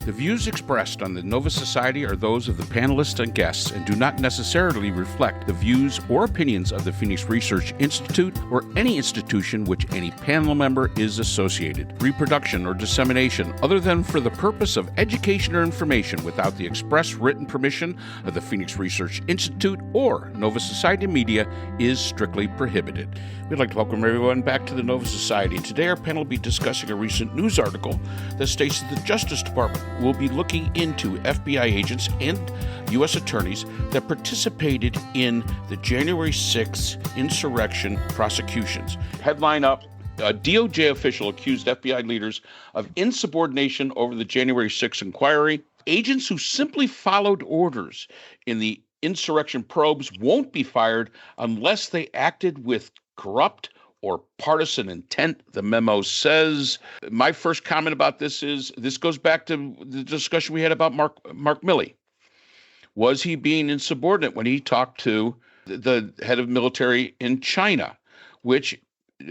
The views expressed on the Nova Society are those of the panelists and guests and do not necessarily reflect the views or opinions of the Phoenix Research Institute or any institution which any panel member is associated. Reproduction or dissemination other than for the purpose of education or information without the express written permission of the Phoenix Research Institute or Nova Society Media is strictly prohibited. We'd like to welcome everyone back to the Nova Society. Today our panel will be discussing a recent news article that states that the Justice Department will be looking into FBI agents and U.S. attorneys that participated in the January 6th insurrection prosecutions. Headline up, a DOJ official accused FBI leaders of insubordination over the January 6th inquiry. Agents who simply followed orders in the insurrection probes won't be fired unless they acted with corrupt or partisan intent, the memo says. My first comment about this is, this goes back to the discussion we had about Mark Milley. Was he being insubordinate when he talked to the head of military in China? Which,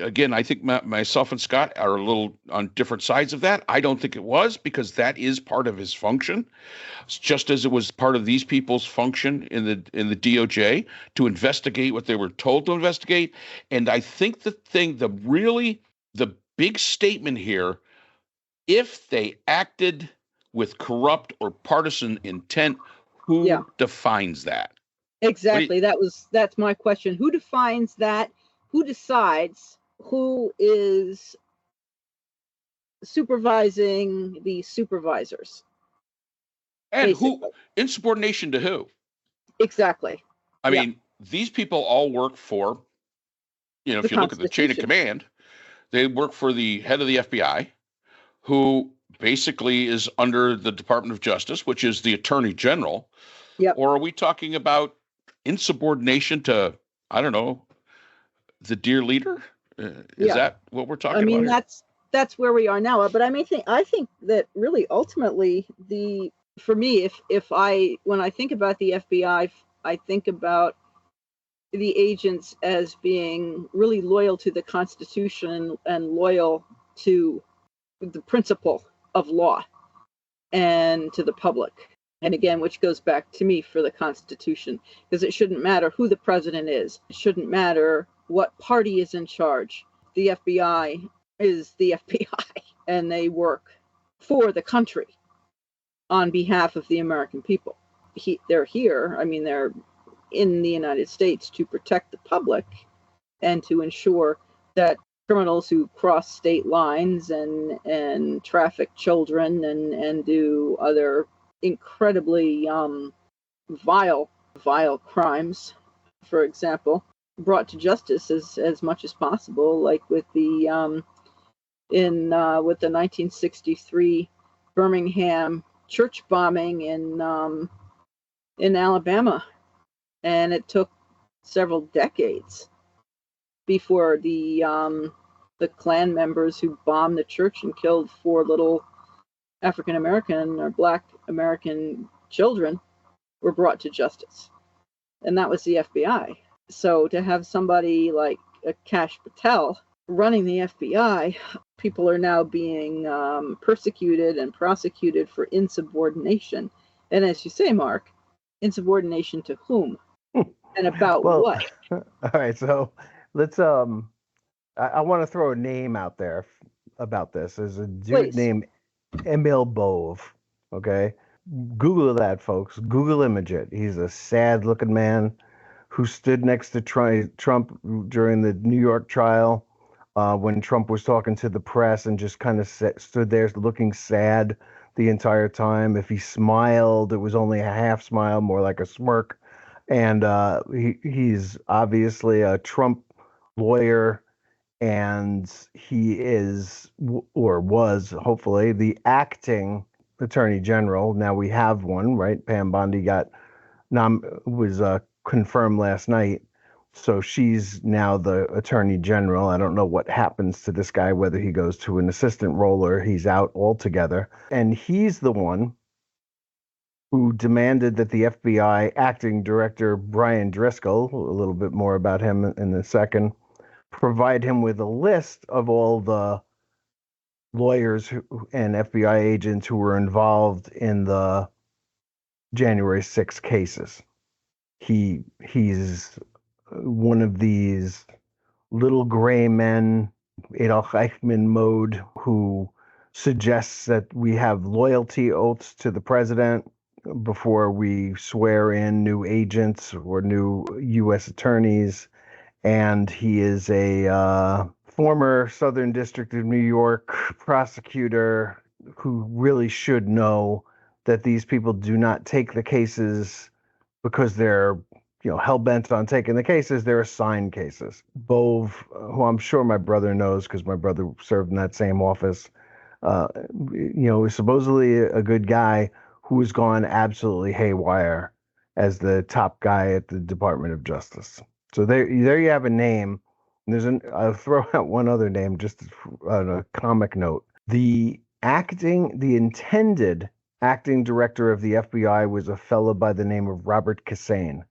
again, I think myself and Scott are a little on different sides of that. I don't think it was, because that is part of his function, just as it was part of these people's function in the DOJ to investigate what they were told to investigate. And I think the big statement here, if they acted with corrupt or partisan intent, who defines that? Exactly. That's my question. Who defines that? Who decides who is supervising the supervisors? And basically. Who, insubordination to who? Exactly. I mean, these people all work for, if you look at the chain of command, they work for the head of the FBI, who basically is under the Department of Justice, which is the Attorney General. Yep. Or are we talking about insubordination to, I don't know, the dear leader? Is that what we're talking about? I mean, that's where we are now. But I think that really ultimately for me, when I think about the FBI, I think about the agents as being really loyal to the Constitution and loyal to the principle of law and to the public. And again, which goes back to me for the Constitution, because it shouldn't matter who the president is. It shouldn't matter what party is in charge. The FBI is the FBI, and they work for the country on behalf of the American people. They're here. I mean, they're in the United States to protect the public and to ensure that criminals who cross state lines and traffic children and do other incredibly vile crimes, for example, brought to justice as much as possible, like with the with the 1963 Birmingham church bombing in Alabama, and it took several decades before the Klan members who bombed the church and killed 4 little African American or Black American children were brought to justice, and that was the FBI. So to have somebody like Kash Patel running the FBI, people are now being persecuted and prosecuted for insubordination. And as you say, Mark, insubordination to whom and about what? All right, so let's I want to throw a name out there about this. There's a dude named Emil Bove. Okay, Google that, folks. Google image it. He's a sad-looking man who stood next to Trump during the New York trial when Trump was talking to the press, and just kind of stood there looking sad the entire time. If he smiled, it was only a half smile, more like a smirk. And he's obviously a Trump lawyer, and he is, or was, hopefully, the acting Attorney General. Now we have one, right? Pam Bondi was confirmed last night, so she's now the Attorney General. I don't know what happens to this guy, whether he goes to an assistant role or he's out altogether. And he's the one who demanded that the FBI acting director, Brian Driscoll, a little bit more about him in a second, provide him with a list of all the lawyers and FBI agents who were involved in the January 6th cases. He's one of these little gray men, Adolf Eichmann mode, who suggests that we have loyalty oaths to the president before we swear in new agents or new U.S. attorneys. And he is a former Southern District of New York prosecutor who really should know that these people do not take the cases because they're hell-bent on taking the cases. They're assigned cases. Bove, who I'm sure my brother knows because my brother served in that same office, is supposedly a good guy who has gone absolutely haywire as the top guy at the Department of Justice. So there you have a name. I'll throw out one other name just on a comic note. The intended acting director of the FBI was a fellow by the name of Robert Kissane.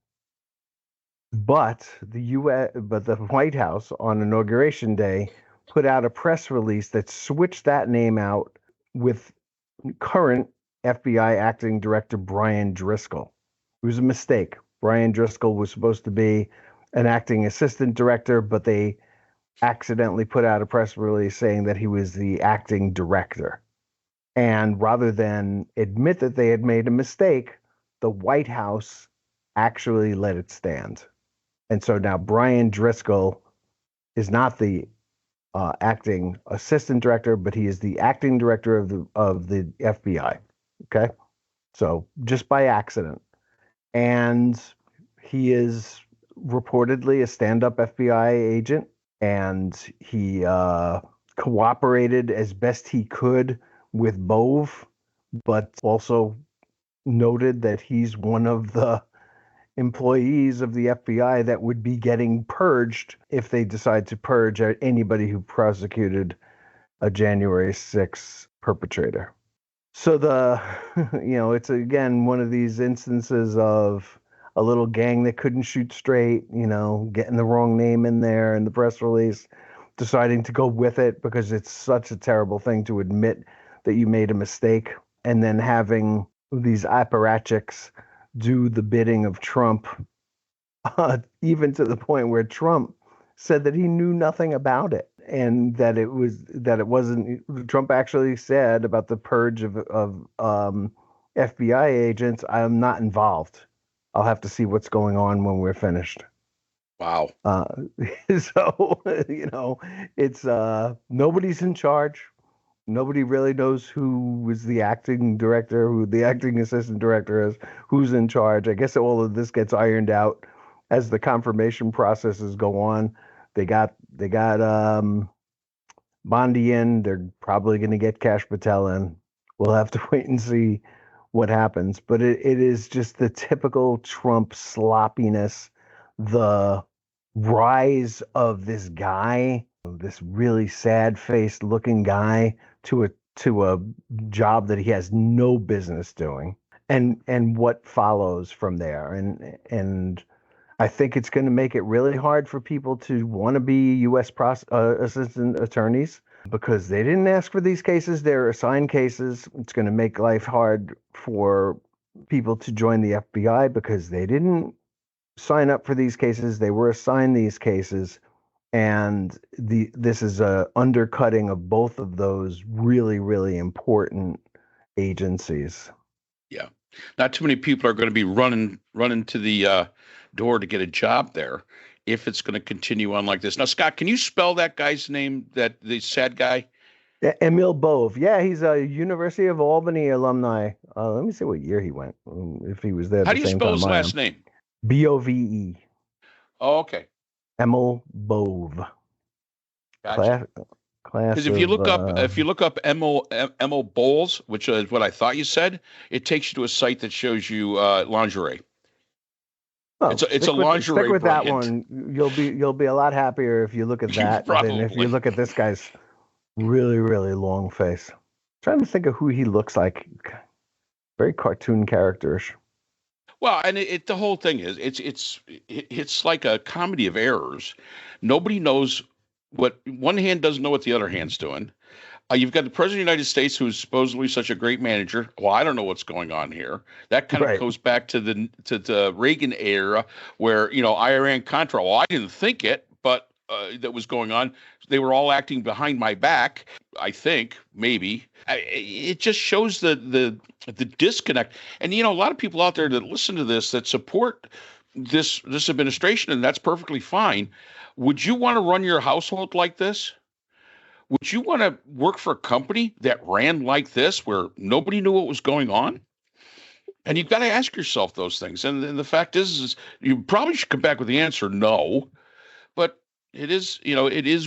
But the White House on Inauguration Day put out a press release that switched that name out with current FBI acting director Brian Driscoll. It was a mistake. Brian Driscoll was supposed to be an acting assistant director, but they accidentally put out a press release saying that he was the acting director. And rather than admit that they had made a mistake, the White House actually let it stand. And so now Brian Driscoll is not the acting assistant director, but he is the acting director of the FBI. Okay, so just by accident, and he is reportedly a stand-up FBI agent, and he cooperated as best he could with Bove, but also noted that he's one of the employees of the FBI that would be getting purged if they decide to purge anybody who prosecuted a January 6th perpetrator. So it's again one of these instances of a little gang that couldn't shoot straight, getting the wrong name in there in the press release, deciding to go with it because it's such a terrible thing to admit that you made a mistake, and then having these apparatchiks do the bidding of Trump, even to the point where Trump said that he knew nothing about it, and that it wasn't. Trump actually said about the purge of FBI agents, "I'm not involved. I'll have to see what's going on when we're finished." Wow. So it's nobody's in charge. Nobody really knows who is the acting director, who the acting assistant director is, who's in charge. I guess all of this gets ironed out as the confirmation processes go on. They got Bondi in. They're probably going to get Kash Patel in. We'll have to wait and see what happens. But it is just the typical Trump sloppiness, the rise of this guy, this really sad-faced looking guy, to a job that he has no business doing, and what follows from there. And I think it's going to make it really hard for people to want to be U.S. assistant attorneys because they didn't ask for these cases. They're assigned cases. It's going to make life hard for people to join the FBI because they didn't sign up for these cases. They were assigned these cases. And this is a undercutting of both of those really, really important agencies. Yeah. Not too many people are going to be running to the door to get a job there if it's going to continue on like this. Now, Scott, can you spell that guy's name, the sad guy? Emil Bove. Yeah, he's a University of Albany alumni. Let me see what year he went, if he was there. How do you spell his last name? Bove. Oh, okay. Emil Bove. Gotcha. Because if you look up Emil Bowles, which is what I thought you said, it takes you to a site that shows you lingerie. Oh, it's a lingerie. Stick with brand. That one. You'll be a lot happier if you look at that than if you look at this guy's really, really long face. I'm trying to think of who he looks like. Very cartoon characterish. Well, and the whole thing is it's like a comedy of errors. Nobody knows what one hand doesn't know what the other hand's doing. You've got the President of the United States, who is supposedly such a great manager. Well, I don't know what's going on here. That kind of goes back to the Reagan era, where, Iran-Contra. Well, I didn't think it, but that was going on. They were all acting behind my back, I think, maybe. It just shows the disconnect. And, a lot of people out there that listen to this that support this administration, and that's perfectly fine. Would you want to run your household like this? Would you want to work for a company that ran like this, where nobody knew what was going on? And you've got to ask yourself those things. And the fact is you probably should come back with the answer no. But it is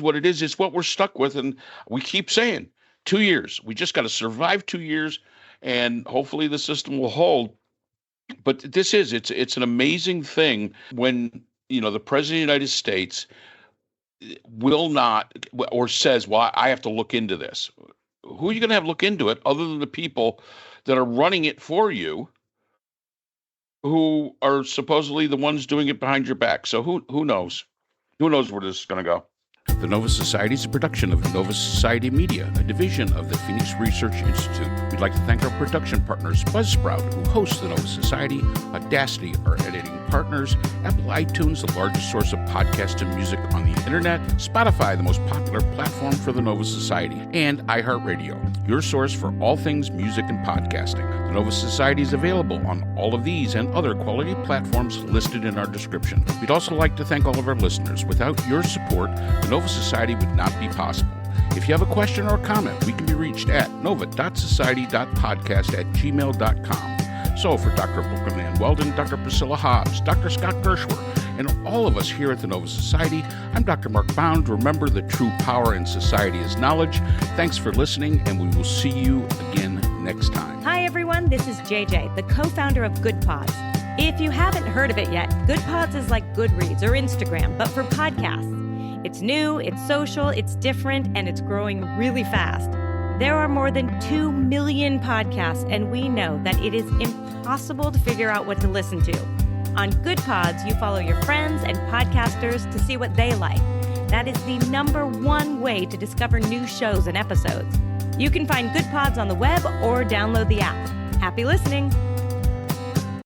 what it is. It's what we're stuck with. And we keep saying 2 years. We just got to survive 2 years, and hopefully the system will hold. But it's an amazing thing when, the President of the United States will not, or says, well, I have to look into this. Who are you going to have look into it other than the people that are running it for you, who are supposedly the ones doing it behind your back? So who knows? Who knows where this is going to go? The Nova Society is a production of Nova Society Media, a division of the Phoenix Research Institute. We'd like to thank our production partners, Buzzsprout, who hosts the Nova Society, Audacity, our editing partners, Apple iTunes, the largest source of podcasts and music on the internet, Spotify, the most popular platform for the Nova Society, and iHeartRadio, your source for all things music and podcasting. The Nova Society is available on all of these and other quality platforms listed in our description. We'd also like to thank all of our listeners. Without your support, the Nova Society would not be possible. If you have a question or a comment, we can be reached at nova.society.podcast@gmail.com. So for Dr. Brooklyn Ann Weldon, Dr. Priscilla Hobbs, Dr. Scott Gershwer, and all of us here at the Nova Society, I'm Dr. Mark Bound. Remember, the true power in society is knowledge. Thanks for listening, and we will see you again next time. Hi, everyone. This is JJ, the co-founder of Good Pods. If you haven't heard of it yet, Good Pods is like Goodreads or Instagram, but for podcasts. It's new, it's social, it's different, and it's growing really fast. There are more than 2 million podcasts, and we know that it is impossible to figure out what to listen to. On Good Pods, you follow your friends and podcasters to see what they like. That is the #1 way to discover new shows and episodes. You can find Good Pods on the web or download the app. Happy listening!